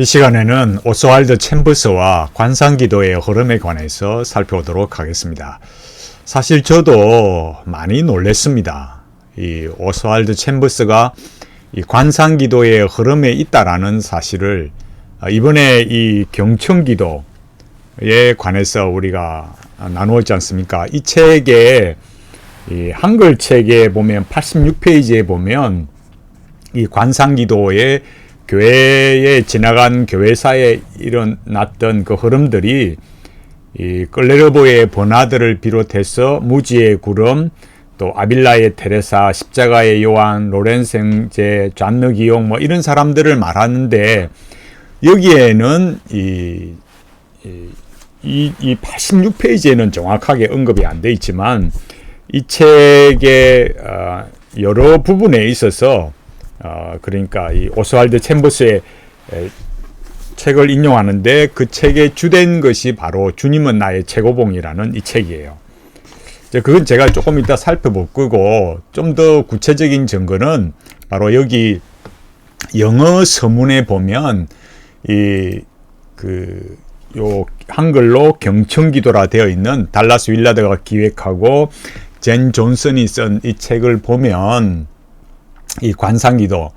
이 시간에는 오스왈드 챔버스와 관상기도의 흐름에 관해서 살펴보도록 하겠습니다. 사실 저도 많이 놀랐습니다. 이 오스왈드 챔버스가 이 관상기도의 흐름에 있다라는 사실을 이번에 이 경청기도에 관해서 우리가 나누었지 않습니까? 이 책에 이 한글 책에 보면 86페이지에 보면 이 관상기도의 교회에 지나간 교회사에 일어났던 그 흐름들이 이 끌레르보의 버나드를 비롯해서 무지의 구름, 또 아빌라의 테레사, 십자가의 요한, 로렌스 형제, 잔느 기용 뭐 이런 사람들을 말하는데 여기에는 이 86페이지에는 정확하게 언급이 안 돼 있지만 이 책의 여러 부분에 있어서 그러니까 이 오스왈드 챔버스의 책을 인용하는데 그 책의 주된 것이 바로 주님은 나의 최고봉이라는 이 책이에요. 그건 제가 조금 이따 살펴볼 거고 좀 더 구체적인 증거는 바로 여기 영어 서문에 보면 요 한글로 경청기도라 되어 있는 달라스 윌라드가 기획하고 젠 존슨이 쓴 이 책을 보면 이 관상기도.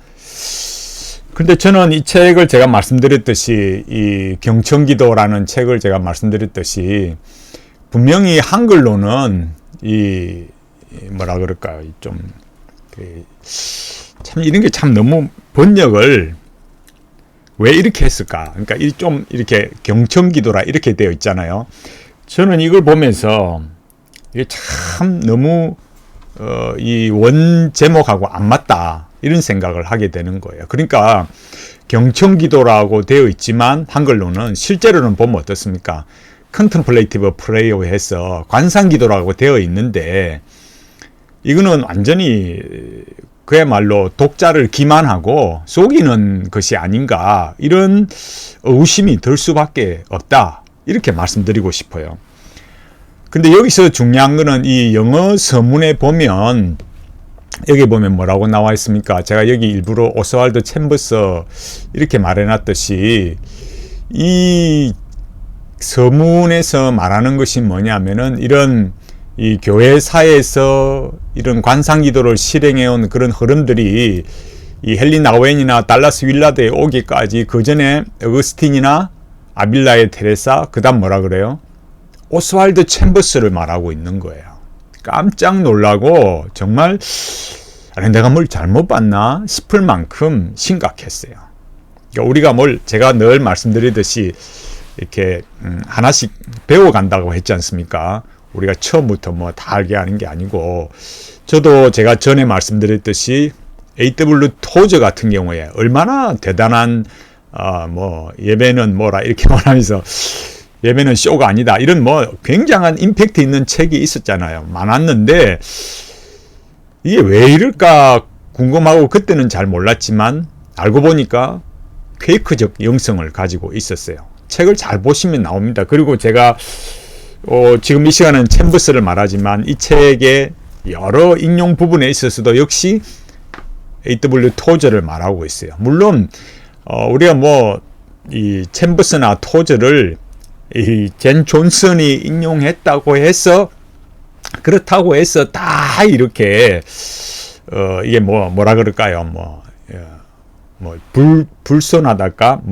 근데 저는 이 책을 제가 말씀드렸듯이 이 경청기도라는 책을 제가 말씀드렸듯이 분명히 한글로는 이 뭐라 그럴까요? 좀 참 이런 게 참 너무 번역을 왜 이렇게 했을까? 그러니까 좀 이렇게 경청기도라 이렇게 되어 있잖아요. 저는 이걸 보면서 이게 참 너무 이 원 제목하고 안 맞다 이런 생각을 하게 되는 거예요. 그러니까 경청기도라고 되어 있지만 한글로는 실제로는 보면 어떻습니까? 컨템플레이티브 프레이어 해서 관상기도라고 되어 있는데 이거는 완전히 그야말로 독자를 기만하고 속이는 것이 아닌가 이런 의심이 들 수밖에 없다 이렇게 말씀드리고 싶어요. 근데 여기서 중요한 거는 이 영어 서문에 보면 여기 보면 뭐라고 나와 있습니까? 제가 여기 일부러 오스왈드 챔버스 이렇게 말해놨듯이 이 서문에서 말하는 것이 뭐냐면은 이런 이 교회사에서 이런 관상기도를 실행해온 그런 흐름들이 이 헨리 나우엔이나 달라스 윌라드에 오기까지 그 전에 어거스틴이나 아빌라의 테레사 그 다음 뭐라 그래요? 오스왈드 챔버스를 말하고 있는 거예요. 깜짝 놀라고 정말 아니 내가 뭘 잘못 봤나 싶을 만큼 심각했어요. 그러니까 우리가 제가 늘 말씀드리듯이 이렇게 하나씩 배워간다고 했지 않습니까? 우리가 처음부터 뭐 다 알게 하는 게 아니고 저도 제가 전에 말씀드렸듯이 A.W. 토저 같은 경우에 얼마나 대단한 뭐 예배는 뭐라 이렇게 말하면서 예배는 쇼가 아니다 이런 뭐 굉장한 임팩트 있는 책이 있었잖아요. 많았는데 이게 왜 이럴까 궁금하고 그때는 잘 몰랐지만 알고 보니까 퀘이크적 영성을 가지고 있었어요. 책을 잘 보시면 나옵니다. 그리고 제가 지금 이 시간은 챔버스를 말하지만 이 책의 여러 인용 부분에 있어서도 역시 A.W. 토저를 말하고 있어요. 물론 우리가 이 챔버스나 토저를 이 젠 존슨이 인용했다고 해서 그렇다고 해서 다 이렇게 이게 뭐라 그럴까요? 불손하달까?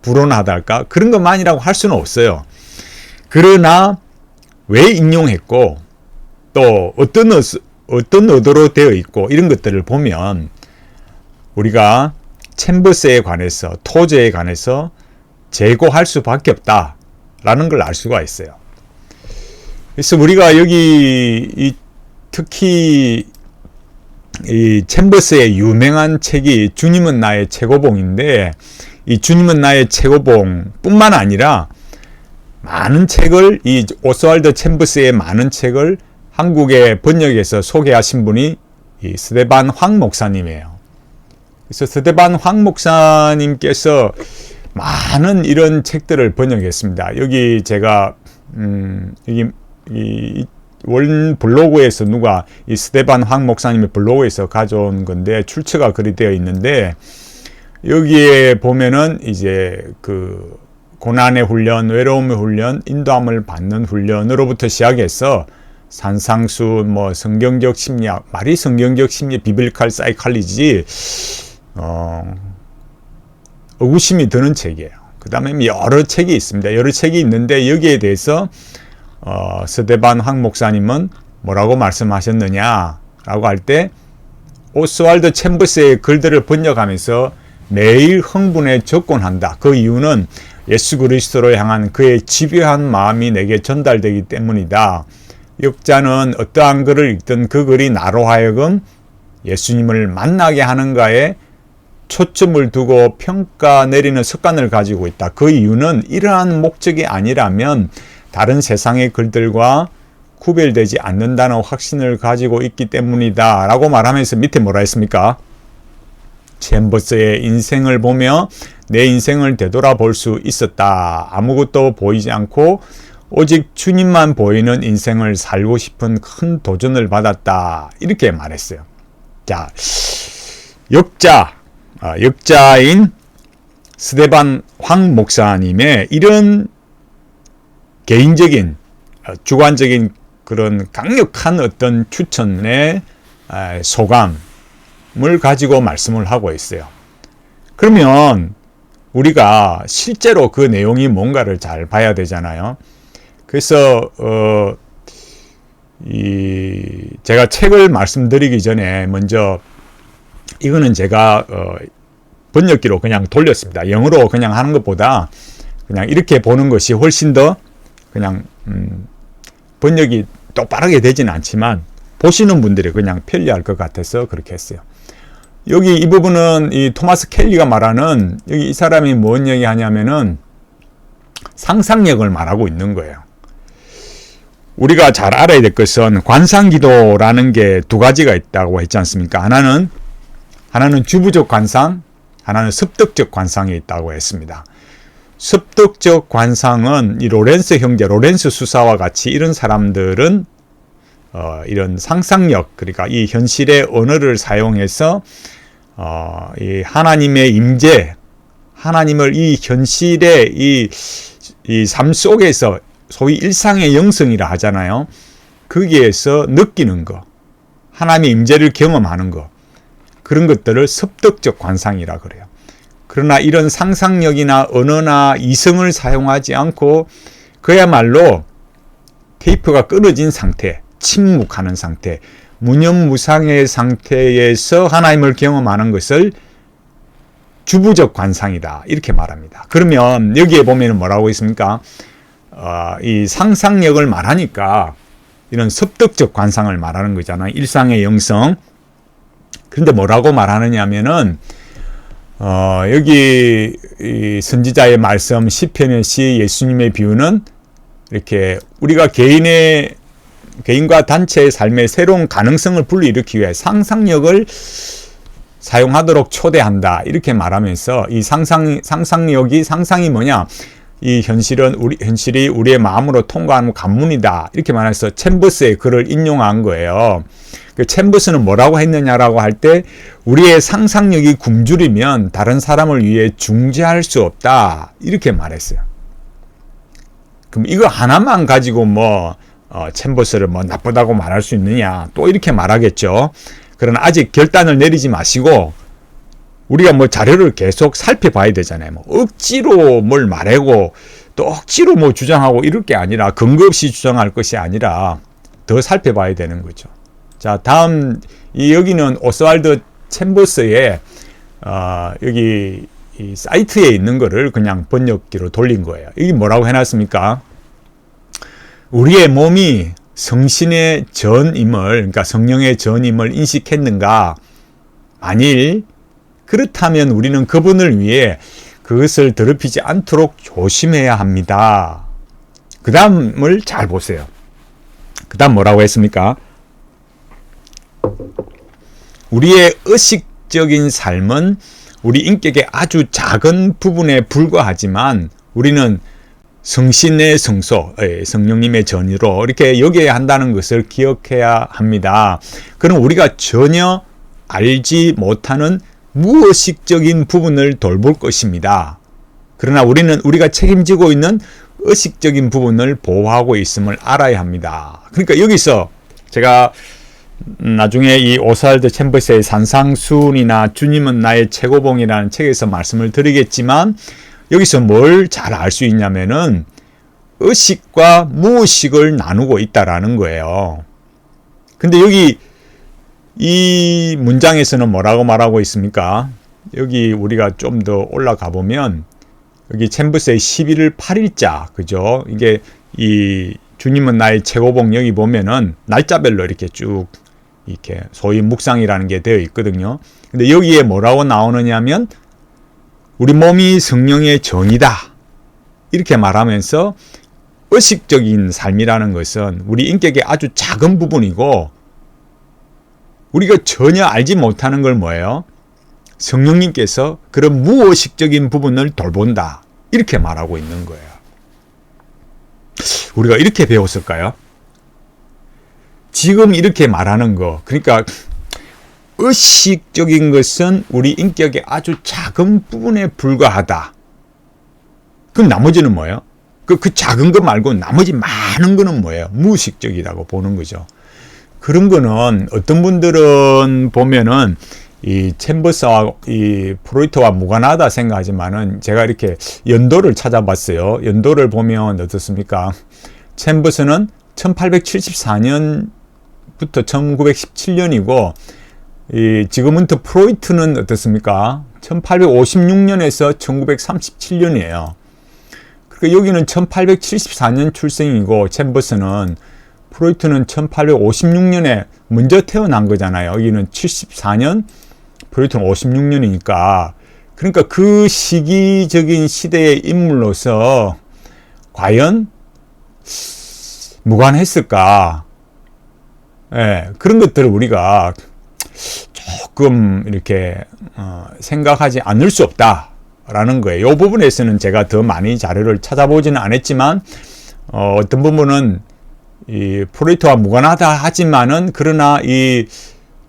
불온하달까? 그런 것만이라고 할 수는 없어요. 그러나 왜 인용했고 또 어떤 의도로 되어 있고 이런 것들을 보면 우리가 챔버스에 관해서 토저에 관해서 재고할 수밖에 없다라는 걸 알 수가 있어요. 그래서 우리가 여기 특히 이 챔버스의 유명한 책이 주님은 나의 최고봉인데 이 주님은 나의 최고봉 뿐만 아니라 많은 책을 이 오스왈드 챔버스의 많은 책을 한국에 번역해서 소개하신 분이 이 스데반 황 목사님이에요. 그래서 스데반 황 목사님께서 많은 이런 책들을 번역했습니다. 여기 제가 여기 원 블로그에서 누가 이 스데반 황 목사님의 블로그에서 가져온 건데 출처가 그리 되어 있는데 여기에 보면은 이제 그 고난의 훈련, 외로움의 훈련, 인도함을 받는 훈련으로부터 시작해서 산상수, 뭐 성경적 심리학, 말이 성경적 심리, 비블리컬 사이칼리지, 의구심이 드는 책이에요. 그 다음에 여러 책이 있습니다. 여러 책이 있는데 여기에 대해서 스데반 황 목사님은 뭐라고 말씀하셨느냐라고 할 때 오스왈드 챔버스의 글들을 번역하면서 매일 흥분에 접근한다. 그 이유는 예수 그리스도로 향한 그의 집요한 마음이 내게 전달되기 때문이다. 역자는 어떠한 글을 읽든 그 글이 나로 하여금 예수님을 만나게 하는가에 초점을 두고 평가 내리는 습관을 가지고 있다. 그 이유는 이러한 목적이 아니라면 다른 세상의 글들과 구별되지 않는다는 확신을 가지고 있기 때문이다 라고 말하면서 밑에 뭐라 했습니까? 챔버스의 인생을 보며 내 인생을 되돌아볼 수 있었다. 아무것도 보이지 않고 오직 주님만 보이는 인생을 살고 싶은 큰 도전을 받았다. 이렇게 말했어요. 자, 역자인 스데반 황 목사님의 이런 개인적인 주관적인 그런 강력한 어떤 추천의 소감을 가지고 말씀을 하고 있어요. 그러면 우리가 실제로 그 내용이 뭔가를 잘 봐야 되잖아요. 그래서 제가 책을 말씀드리기 전에 먼저 이거는 제가 번역기로 그냥 돌렸습니다. 영어로 그냥 하는 것보다 그냥 이렇게 보는 것이 훨씬 더 그냥 번역이 똑바르게 되지는 않지만 보시는 분들이 그냥 편리할 것 같아서 그렇게 했어요. 여기 이 부분은 이 토마스 켈리가 말하는 여기 이 사람이 뭔 얘기 하냐면은 상상력을 말하고 있는 거예요. 우리가 잘 알아야 될 것은 관상기도라는 게 두 가지가 있다고 했지 않습니까? 하나는 주부적 관상, 하나는 습득적 관상이 있다고 했습니다. 습득적 관상은 이 로렌스 형제, 로렌스 수사와 같이 이런 사람들은 이런 상상력, 그러니까 이 현실의 언어를 사용해서 이 하나님의 임재, 하나님을 이 현실의 이 삶 속에서 소위 일상의 영성이라 하잖아요. 거기에서 느끼는 거, 하나님의 임재를 경험하는 거, 그런 것들을 습득적 관상이라 그래요. 그러나 이런 상상력이나 언어나 이성을 사용하지 않고 그야말로 테이프가 끊어진 상태, 침묵하는 상태, 무념무상의 상태에서 하나님을 경험하는 것을 주부적 관상이다. 이렇게 말합니다. 그러면 여기에 보면 뭐라고 있습니까? 이 상상력을 말하니까 이런 습득적 관상을 말하는 거잖아요. 일상의 영성. 그런데 뭐라고 말하느냐 하면은 여기 이 선지자의 말씀, 시편의 시, 예수님의 비유는 이렇게 우리가 개인과 단체의 삶의 새로운 가능성을 불러일으키기 위해 상상력을 사용하도록 초대한다. 이렇게 말하면서 이 상상이 뭐냐? 이 현실이 우리의 마음으로 통과하는 관문이다. 이렇게 말해서 챔버스의 글을 인용한 거예요. 그 챔버스는 뭐라고 했느냐라고 할 때 우리의 상상력이 굶주리면 다른 사람을 위해 중재할 수 없다. 이렇게 말했어요. 그럼 이거 하나만 가지고 챔버스를 나쁘다고 말할 수 있느냐? 또 이렇게 말하겠죠. 그러나 아직 결단을 내리지 마시고 우리가 자료를 계속 살펴봐야 되잖아요. 억지로 뭘 말하고 또 억지로 주장하고 이럴 게 아니라 근거 없이 주장할 것이 아니라 더 살펴봐야 되는 거죠. 자, 다음 여기는 오스왈드 챔버스의 여기 이 사이트에 있는 거를 그냥 번역기로 돌린 거예요. 이게 뭐라고 해놨습니까? 우리의 몸이 성신의 전임을, 그러니까 성령의 전임을 인식했는가? 만일 그렇다면 우리는 그분을 위해 그것을 더럽히지 않도록 조심해야 합니다. 그 다음을 잘 보세요. 그 다음 뭐라고 했습니까? 우리의 의식적인 삶은 우리 인격의 아주 작은 부분에 불과하지만 우리는 성신의 성소, 성령님의 전이로 이렇게 여겨야 한다는 것을 기억해야 합니다. 그럼 우리가 전혀 알지 못하는 무의식적인 부분을 돌볼 것입니다. 그러나 우리는 우리가 책임지고 있는 의식적인 부분을 보호하고 있음을 알아야 합니다. 그러니까 여기서 제가 나중에 이 오스왈드 챔버스의 산상수훈이나 주님은 나의 최고봉이라는 책에서 말씀을 드리겠지만, 여기서 뭘 잘 알 수 있냐면은 의식과 무의식을 나누고 있다라는 거예요. 근데 여기 이 문장에서는 뭐라고 말하고 있습니까? 여기 우리가 좀 더 올라가 보면 여기 챔버스의 11월 8일자, 그죠? 이게 이 주님은 나의 최고봉 여기 보면은 날짜별로 이렇게 쭉 이렇게 소위 묵상이라는 게 되어 있거든요. 근데 여기에 뭐라고 나오느냐면 우리 몸이 성령의 전이다, 이렇게 말하면서 의식적인 삶이라는 것은 우리 인격의 아주 작은 부분이고, 우리가 전혀 알지 못하는 걸 뭐예요? 성령님께서 그런 무의식적인 부분을 돌본다, 이렇게 말하고 있는 거예요. 우리가 이렇게 배웠을까요? 지금 이렇게 말하는 거, 그러니까 의식적인 것은 우리 인격의 아주 작은 부분에 불과하다. 그럼 나머지는 뭐예요? 그 작은 것 말고 나머지 많은 거는 뭐예요? 무의식적이라고 보는 거죠. 그런 거는 어떤 분들은 보면은 이 챔버스와 이 프로이트와 무관하다 생각하지만은, 제가 이렇게 연도를 찾아봤어요. 연도를 보면 어떻습니까? 챔버스는 1874년부터 1917년이고, 이 지그문트 프로이트는 어떻습니까? 1856년에서 1937년이에요. 그러니까 여기는 1874년 출생이고, 챔버스는, 프로이트는 1856년에 먼저 태어난 거잖아요. 여기는 74년, 프로이트는 56년이니까. 그러니까 그 시기적인 시대의 인물로서 과연 무관했을까? 예, 그런 것들을 우리가 조금 이렇게 생각하지 않을 수 없다라는 거예요. 이 부분에서는 제가 더 많이 자료를 찾아보지는 않았지만, 어떤 부분은 이 프로이트와 무관하다 하지만은, 그러나 이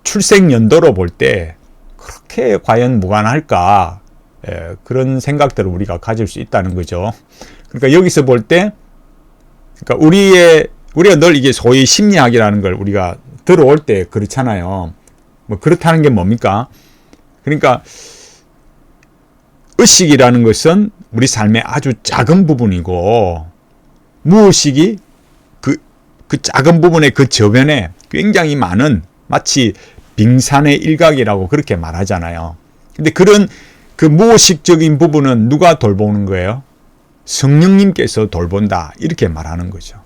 출생 연도로 볼 때 그렇게 과연 무관할까? 그런 생각들을 우리가 가질 수 있다는 거죠. 그러니까 여기서 볼 때, 그러니까 우리가 늘 이게 소위 심리학이라는 걸 우리가 들어올 때 그렇잖아요. 뭐 그렇다는 게 뭡니까? 그러니까 의식이라는 것은 우리 삶의 아주 작은 부분이고, 무의식이 그 작은 부분의 그 저변에 굉장히 많은, 마치 빙산의 일각이라고 그렇게 말하잖아요. 근데 그런 그 무의식적인 부분은 누가 돌보는 거예요? 성령님께서 돌본다, 이렇게 말하는 거죠.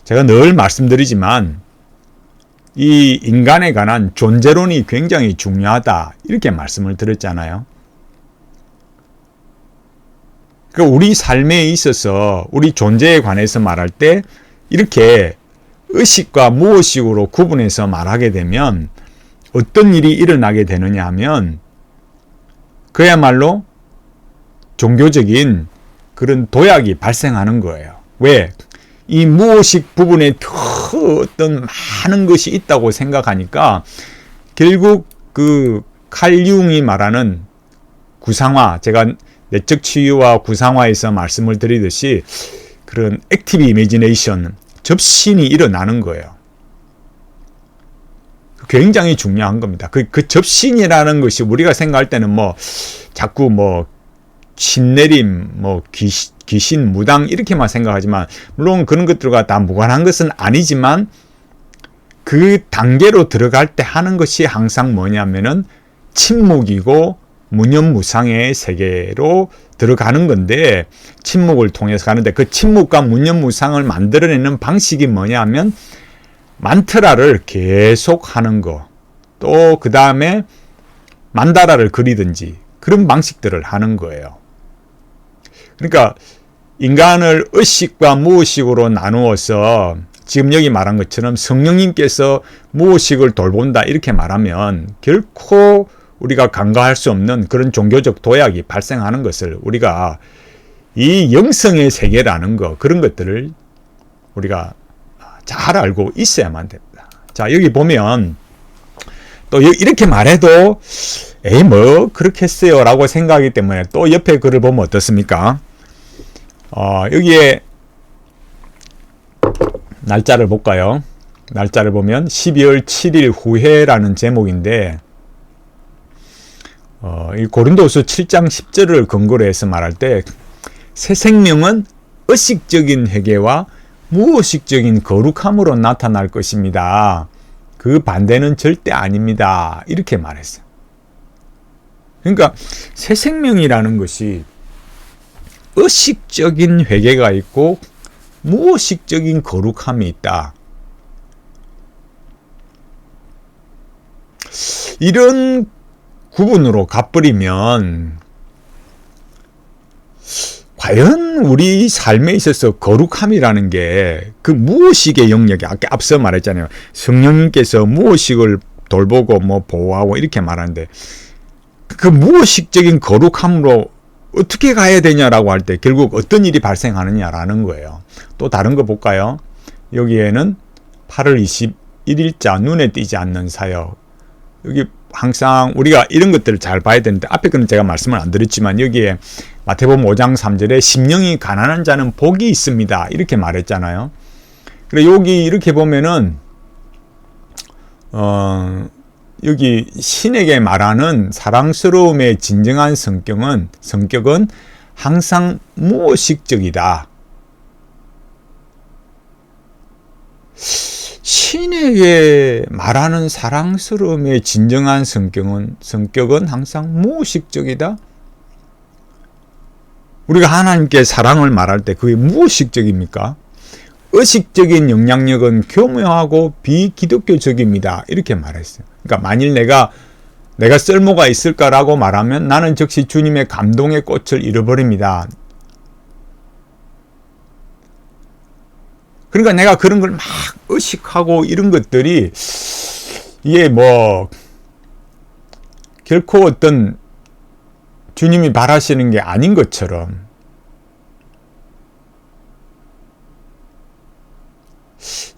제가 늘 말씀드리지만 이 인간에 관한 존재론이 굉장히 중요하다, 이렇게 말씀을 드렸잖아요. 그러니까 우리 삶에 있어서 우리 존재에 관해서 말할 때 이렇게 의식과 무의식으로 구분해서 말하게 되면 어떤 일이 일어나게 되느냐 하면, 그야말로 종교적인 그런 도약이 발생하는 거예요. 왜? 이 무의식 부분에 더 어떤 많은 것이 있다고 생각하니까, 결국 그 칼 융이 말하는 구상화, 제가 내적 치유와 구상화에서 말씀을 드리듯이 그런 액티브 이미지네이션, 접신이 일어나는 거예요. 굉장히 중요한 겁니다. 그 접신이라는 것이 우리가 생각할 때는 뭐 자꾸 뭐 신내림, 뭐 귀신, 무당 이렇게만 생각하지만, 물론 그런 것들과 다 무관한 것은 아니지만, 그 단계로 들어갈 때 하는 것이 항상 뭐냐면은 침묵이고 무념무상의 세계로 들어가는 건데, 침묵을 통해서 가는데, 그 침묵과 무념무상을 만들어내는 방식이 뭐냐면 만트라를 계속 하는 거, 또 그 다음에 만다라를 그리든지 그런 방식들을 하는 거예요. 그러니까 인간을 의식과 무의식으로 나누어서 지금 여기 말한 것처럼 성령님께서 무의식을 돌본다, 이렇게 말하면 결코 우리가 간과할 수 없는 그런 종교적 도약이 발생하는 것을, 우리가 이 영성의 세계라는 거, 그런 것들을 우리가 잘 알고 있어야만 됩니다. 자, 여기 보면 또 이렇게 말해도 에이 뭐 그렇겠어요 라고 생각하기 때문에 또 옆에 글을 보면 어떻습니까? 여기에 날짜를 볼까요? 날짜를 보면 12월 7일 후회라는 제목인데 이 고린도후서 7장 10절을 근거로 해서 말할 때 새 생명은 의식적인 회개와 무의식적인 거룩함으로 나타날 것입니다. 그 반대는 절대 아닙니다. 이렇게 말했어요. 그러니까 새 생명이라는 것이 의식적인 회개가 있고 무의식적인 거룩함이 있다. 이런 구분으로 가버리면 과연 우리 삶에 있어서 거룩함이라는 게 그 무의식의 영역이 아까 앞서 말했잖아요. 성령님께서 무의식을 돌보고 뭐 보호하고 이렇게 말하는데 그 무의식적인 거룩함으로 어떻게 가야 되냐라고 할 때 결국 어떤 일이 발생하느냐라는 거예요. 또 다른 거 볼까요? 여기에는 8월 21일자 눈에 띄지 않는 사역. 여기 항상 우리가 이런 것들을 잘 봐야 되는데 앞에 거는 제가 말씀을 안 드렸지만 여기에 마태복음 5장 3절에 심령이 가난한 자는 복이 있습니다. 이렇게 말했잖아요. 그래 여기 이렇게 보면은 여기 신에게 말하는 사랑스러움의 진정한 성격은 항상 무의식적이다. 신에게 말하는 사랑스러움의 진정한 성격은 항상 무의식적이다. 우리가 하나님께 사랑을 말할 때 그게 무의식적입니까? 의식적인 영향력은 교묘하고 비기독교적입니다. 이렇게 말했어요. 그러니까 만일 내가 쓸모가 있을까라고 말하면 나는 즉시 주님의 감동의 꽃을 잃어버립니다. 그러니까 내가 그런 걸 막 의식하고 이런 것들이 이게 뭐 결코 어떤 주님이 바라시는 게 아닌 것처럼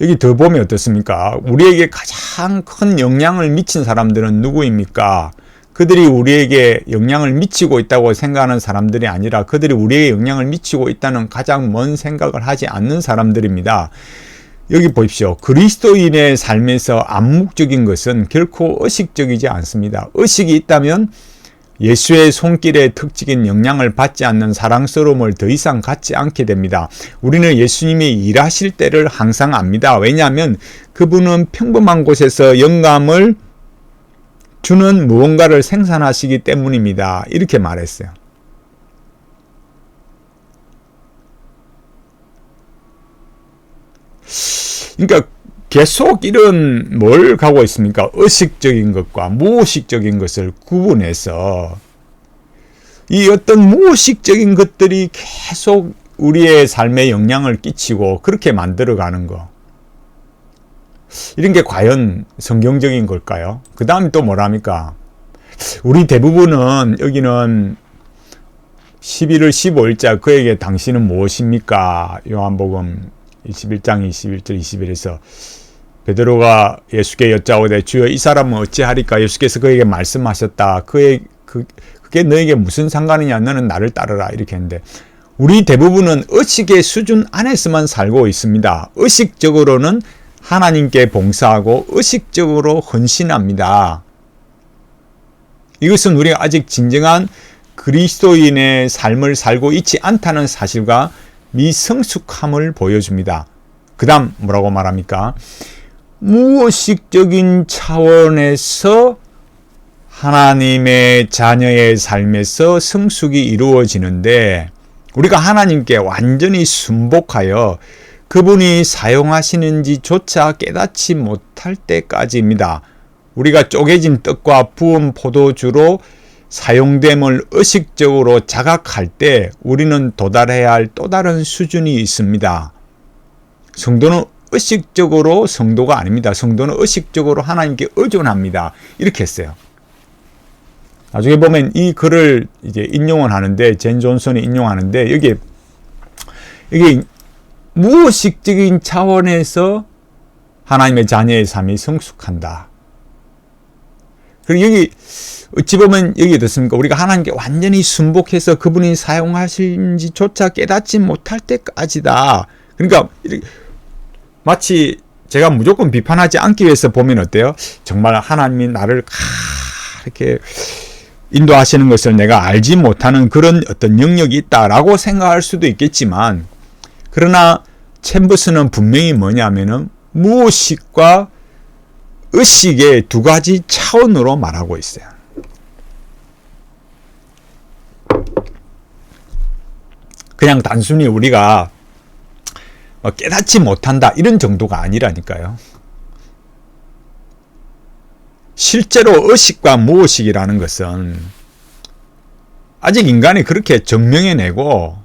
여기 더 보면 어떻습니까? 우리에게 가장 큰 영향을 미친 사람들은 누구입니까? 그들이 우리에게 영향을 미치고 있다고 생각하는 사람들이 아니라 그들이 우리에게 영향을 미치고 있다는 가장 먼 생각을 하지 않는 사람들입니다. 여기 보십시오. 그리스도인의 삶에서 암묵적인 것은 결코 의식적이지 않습니다. 의식이 있다면 예수의 손길의 특징인 영향을 받지 않는 사랑스러움을 더 이상 갖지 않게 됩니다. 우리는 예수님이 일하실 때를 항상 압니다. 왜냐하면 그분은 평범한 곳에서 영감을 주는 무언가를 생산하시기 때문입니다. 이렇게 말했어요. 그러니까 계속 이런 뭘 가고 있습니까? 의식적인 것과 무의식적인 것을 구분해서 이 어떤 무의식적인 것들이 계속 우리의 삶에 영향을 끼치고 그렇게 만들어가는 거. 이런 게 과연 성경적인 걸까요? 그 다음에 또 뭐랍니까? 우리 대부분은 여기는 11월 15일자 그에게 당신은 무엇입니까? 요한복음 21장 21절 21에서 베드로가 예수께 여짜오되 주여 이 사람은 어찌하리까? 예수께서 그에게 말씀하셨다. 그게 너에게 무슨 상관이냐? 너는 나를 따르라. 이렇게 했는데 우리 대부분은 의식의 수준 안에서만 살고 있습니다. 의식적으로는 하나님께 봉사하고 의식적으로 헌신합니다. 이것은 우리가 아직 진정한 그리스도인의 삶을 살고 있지 않다는 사실과 미성숙함을 보여줍니다. 그 다음 뭐라고 말합니까? 무의식적인 차원에서 하나님의 자녀의 삶에서 성숙이 이루어지는데 우리가 하나님께 완전히 순복하여 그분이 사용하시는지조차 깨닫지 못할 때까지입니다. 우리가 쪼개진 떡과 부은 포도주로 사용됨을 의식적으로 자각할 때 우리는 도달해야 할 또 다른 수준이 있습니다. 성도는 의식적으로 성도가 아닙니다. 성도는 의식적으로 하나님께 의존합니다. 이렇게 했어요. 나중에 보면 이 글을 이제 인용을 하는데 젠 존슨이 인용하는데 여기 무의식적인 차원에서 하나님의 자녀의 삶이 성숙한다. 그리고 여기 어찌 보면 여기 어떻습니까? 우리가 하나님께 완전히 순복해서 그분이 사용하신지조차 깨닫지 못할 때까지다. 그러니까 마치 제가 무조건 비판하지 않기 위해서 보면 어때요? 정말 하나님이 나를 이렇게 인도하시는 것을 내가 알지 못하는 그런 어떤 영역이 있다라고 생각할 수도 있겠지만, 그러나 챔버스는 분명히 뭐냐면은 무의식과 의식의 두 가지 차원으로 말하고 있어요. 그냥 단순히 우리가 깨닫지 못한다 이런 정도가 아니라니까요. 실제로 의식과 무의식이라는 것은 아직 인간이 그렇게 증명해내고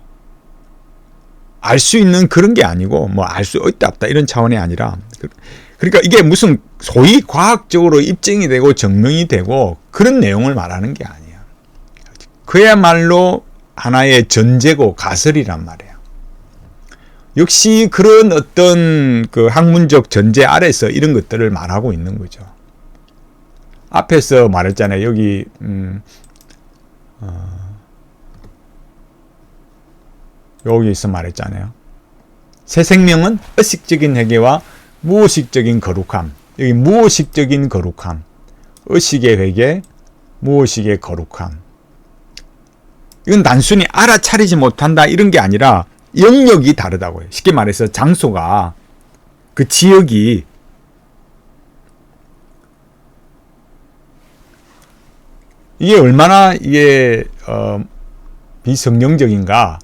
알 수 있는 그런 게 아니고, 뭐 알 수 있다 없다 이런 차원이 아니라, 그러니까 이게 무슨 소위 과학적으로 입증이 되고 증명이 되고 그런 내용을 말하는 게 아니에요. 그야말로 하나의 전제고 가설이란 말이에요. 역시 그런 어떤 그 학문적 전제 아래서 이런 것들을 말하고 있는 거죠. 앞에서 말했잖아요. 여기 여기서 말했잖아요. 새 생명은 의식적인 회개와 무의식적인 거룩함. 여기 무의식적인 거룩함, 의식의 회개, 무의식의 거룩함. 이건 단순히 알아차리지 못한다 이런 게 아니라 영역이 다르다고요. 쉽게 말해서 장소가, 그 지역이 이게 얼마나 이게 비성경적인가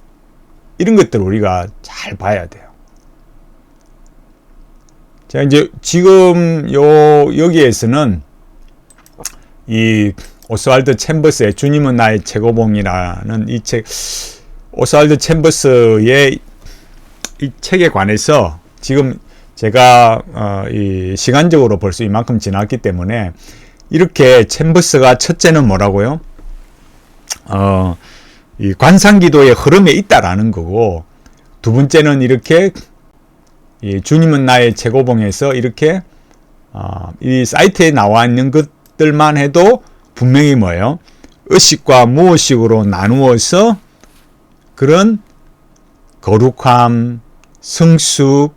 이런 것들을 우리가 잘 봐야 돼요. 자, 이제 지금 여기에서는 이 오스왈드 챔버스의 주님은 나의 최고봉이라는 이 책, 오스왈드 챔버스의 이 책에 관해서 지금 제가 이 시간적으로 벌써 이만큼 지났기 때문에, 이렇게 챔버스가 첫째는 뭐라고요? 이 관상기도의 흐름에 있다라는 거고, 두 번째는 이렇게 이 주님은 나의 최고봉에서 이렇게 이 사이트에 나와 있는 것들만 해도 분명히 뭐예요? 의식과 무의식으로 나누어서 그런 거룩함, 성숙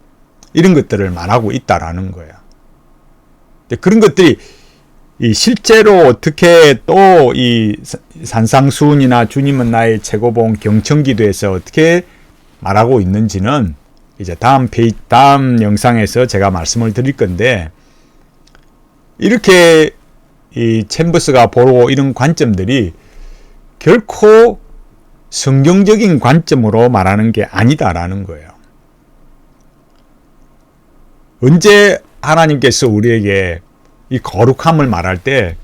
이런 것들을 말하고 있다라는 거예요. 그런 것들이 이 실제로 어떻게 또 이 산상수훈이나 주님은 나의 최고봉 경청기도에서 어떻게 말하고 있는지는 이제 다음 영상에서 제가 말씀을 드릴 건데, 이렇게 이 챔버스가 보고 이런 관점들이 결코 성경적인 관점으로 말하는 게 아니다라는 거예요. 언제 하나님께서 우리에게 이 거룩함을 말할 때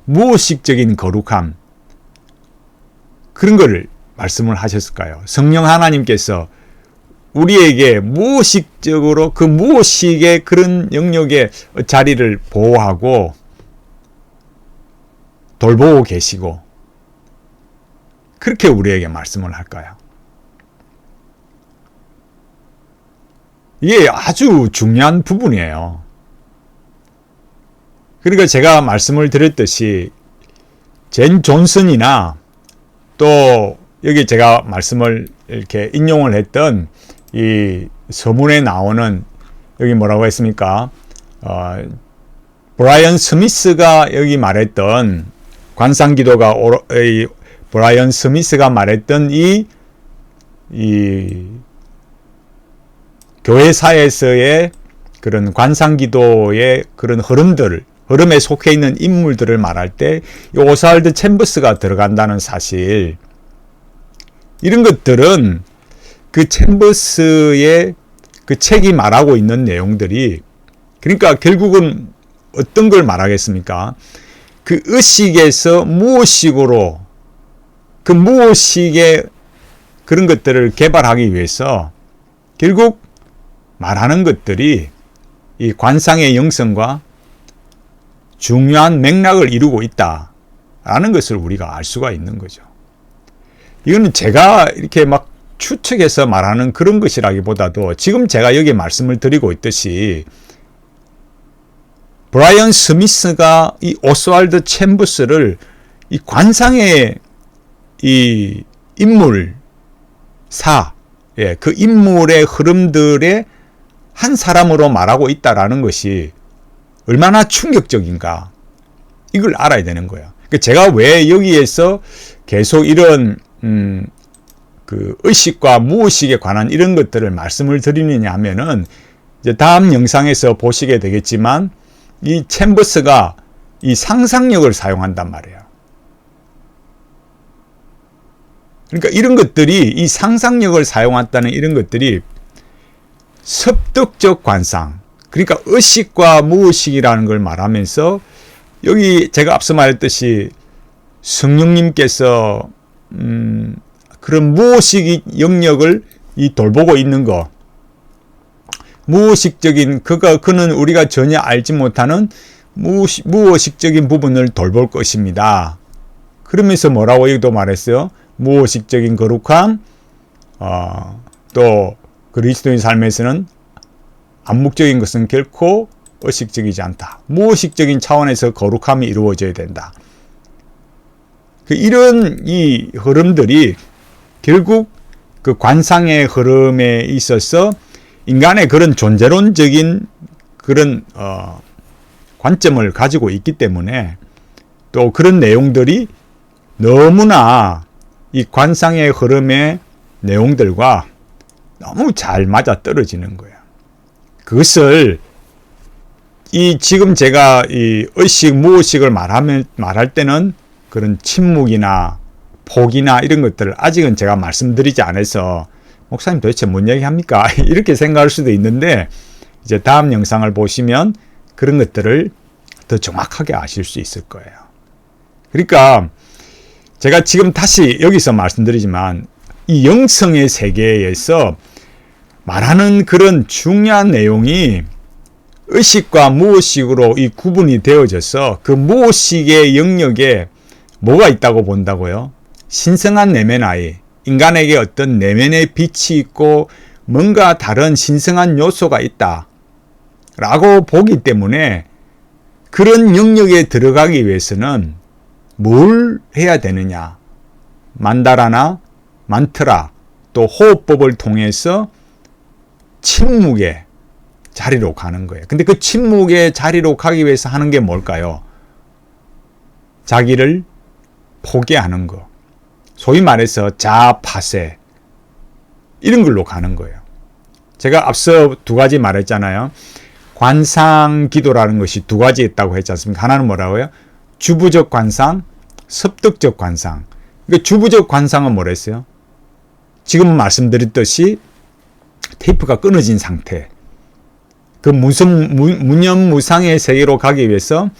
무의식적인 거룩함, 그런 거를 말씀을 하셨을까요? 성령 하나님께서 우리에게 무의식적으로 그 무의식의 그런 영역의 자리를 보호하고 돌보고 계시고 그렇게 우리에게 말씀을 할까요? 이게 아주 중요한 부분이에요. 그러니까 제가 말씀을 드렸듯이 젠 존슨이나 또 여기 제가 말씀을 이렇게 인용을 했던 이 서문에 나오는, 여기 뭐라고 했습니까? 브라이언 스미스가 여기 말했던, 관상기도가 브라이언 스미스가 말했던 이 교회사에서의 그런 관상기도의 그런 흐름에 속해 있는 인물들을 말할 때 이 오스왈드 챔버스가 들어간다는 사실, 이런 것들은 그 챔버스의 그 책이 말하고 있는 내용들이, 그러니까 결국은 어떤 걸 말하겠습니까? 그 의식에서 무의식으로, 그 무의식의 그런 것들을 개발하기 위해서 결국 말하는 것들이 이 관상의 영성과 중요한 맥락을 이루고 있다라는 것을 우리가 알 수가 있는 거죠. 이거는 제가 이렇게 막 추측해서 말하는 그런 것이라기보다도 지금 제가 여기 말씀을 드리고 있듯이 브라이언 스미스가 이 오스왈드 챔버스를 이 관상의 이 인물사, 그 인물의 흐름들의 한 사람으로 말하고 있다라는 것이 얼마나 충격적인가, 이걸 알아야 되는 거예요. 제가 왜 여기에서 계속 이런 그 의식과 무의식에 관한 이런 것들을 말씀을 드리느냐 하면은, 이제 다음 영상에서 보시게 되겠지만 이 챔버스가 이 상상력을 사용한단 말이에요. 그러니까 이런 것들이, 이 상상력을 사용한다는 이런 것들이 습득적 관상, 그러니까 의식과 무의식이라는 걸 말하면서, 여기 제가 앞서 말했듯이 성령님께서 그런 무의식 영역을 이 돌보고 있는 거, 무의식적인 그는 우리가 전혀 알지 못하는 무의식적인 부분을 돌볼 것입니다. 그러면서 뭐라고 여기도 말했어요? 무의식적인 거룩함, 또 그리스도인 삶에서는 암묵적인 것은 결코 의식적이지 않다. 무의식적인 차원에서 거룩함이 이루어져야 된다. 이런 이 흐름들이 결국 그 관상의 흐름에 있어서 인간의 그런 존재론적인 그런 관점을 가지고 있기 때문에, 또 그런 내용들이 너무나 이 관상의 흐름의 내용들과 너무 잘 맞아 떨어지는 거예요. 그것을 이 지금 제가 이 의식, 무의식을 말할 때는 그런 침묵이나 폭이나 이런 것들을 아직은 제가 말씀드리지 않아서, 목사님 도대체 뭔 얘기 합니까? 이렇게 생각할 수도 있는데, 이제 다음 영상을 보시면 그런 것들을 더 정확하게 아실 수 있을 거예요. 그러니까 제가 지금 다시 여기서 말씀드리지만, 이 영성의 세계에서 말하는 그런 중요한 내용이 의식과 무의식으로 이 구분이 되어져서, 그 무의식의 영역에 뭐가 있다고 본다고요? 신성한 내면 아이, 인간에게 어떤 내면의 빛이 있고 뭔가 다른 신성한 요소가 있다 라고 보기 때문에, 그런 영역에 들어가기 위해서는 뭘 해야 되느냐? 만다라나 만트라, 또 호흡법을 통해서 침묵의 자리로 가는 거예요. 근데 그 침묵의 자리로 가기 위해서 하는 게 뭘까요? 자기를 포기하는 거. 소위 말해서 자파세, 이런 걸로 가는 거예요. 제가 앞서 두 가지 말했잖아요. 관상 기도라는 것이 두 가지 있다고 했지 않습니까? 하나는 뭐라고요? 주부적 관상, 습득적 관상. 그러니까 주부적 관상은 뭐랬어요? 지금 말씀드렸듯이 테이프가 끊어진 상태, 그 무념무상의 세계로 가기 위해서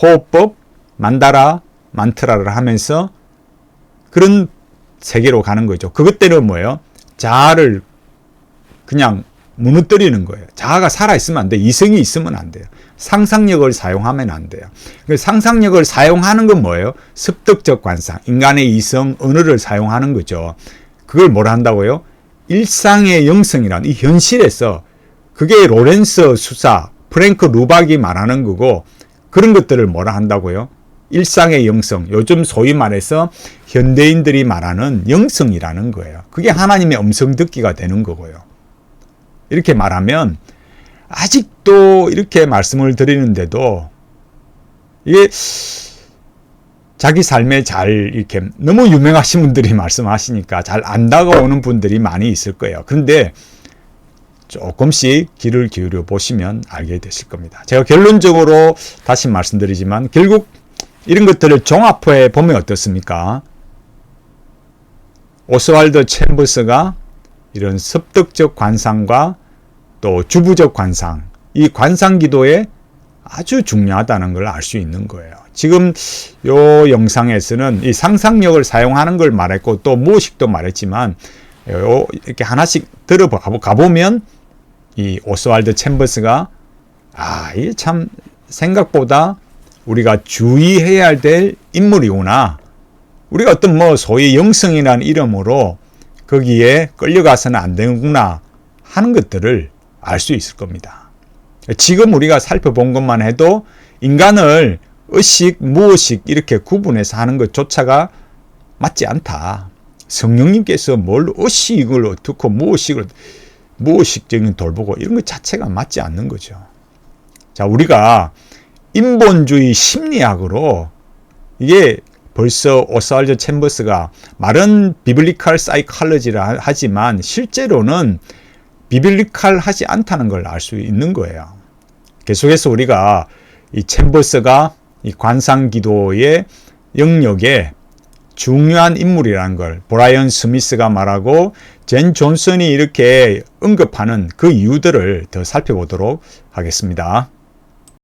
호흡법, 만다라, 만트라를 하면서 그런 세계로 가는 거죠. 그것 때는 뭐예요? 자아를 그냥 무너뜨리는 거예요. 자아가 살아있으면 안 돼요. 이성이 있으면 안 돼요. 상상력을 사용하면 안 돼요. 상상력을 사용하는 건 뭐예요? 습득적 관상, 인간의 이성, 언어를 사용하는 거죠. 그걸 뭐라 한다고요? 일상의 영성이라는, 이 현실에서, 그게 로렌스 수사, 프랭크 루박이 말하는 거고, 그런 것들을 뭐라 한다고요? 일상의 영성, 요즘 소위 말해서 현대인들이 말하는 영성이라는 거예요. 그게 하나님의 음성 듣기가 되는 거고요. 이렇게 말하면, 아직도 이렇게 말씀을 드리는데도 이게 자기 삶에 잘 이렇게 너무 유명하신 분들이 말씀하시니까 잘 안 다가오는 분들이 많이 있을 거예요. 그런데 조금씩 귀를 기울여 보시면 알게 되실 겁니다. 제가 결론적으로 다시 말씀드리지만, 결국 이런 것들을 종합해 보면 어떻습니까? 오스왈드 챔버스가 이런 습득적 관상과 또 주부적 관상, 이 관상 기도에 아주 중요하다는 걸 알 수 있는 거예요. 지금 요 영상에서는 이 상상력을 사용하는 걸 말했고, 또 무의식도 말했지만, 이렇게 하나씩 가보면 이 오스왈드 챔버스가 이게 참 생각보다 우리가 주의해야 될 인물이구나. 우리가 어떤 소위 영성이라는 이름으로 거기에 끌려가서는 안 되는구나 하는 것들을 알 수 있을 겁니다. 지금 우리가 살펴본 것만 해도 인간을 의식, 무의식 이렇게 구분해서 하는 것조차가 맞지 않다. 성령님께서 뭘 의식을 어떻고 무의식적인 돌보고 이런 것 자체가 맞지 않는 거죠. 자, 우리가 인본주의 심리학으로 이게 벌써 오스왈드 챔버스가 말은 비블리컬 사이콜로지라 하지만 실제로는 비블리컬하지 않다는 걸 알 수 있는 거예요. 계속해서 우리가 이 챔버스가 이 관상기도의 영역에 중요한 인물이라는 걸 브라이언 스미스가 말하고 젠 존슨이 이렇게 언급하는 그 이유들을 더 살펴보도록 하겠습니다.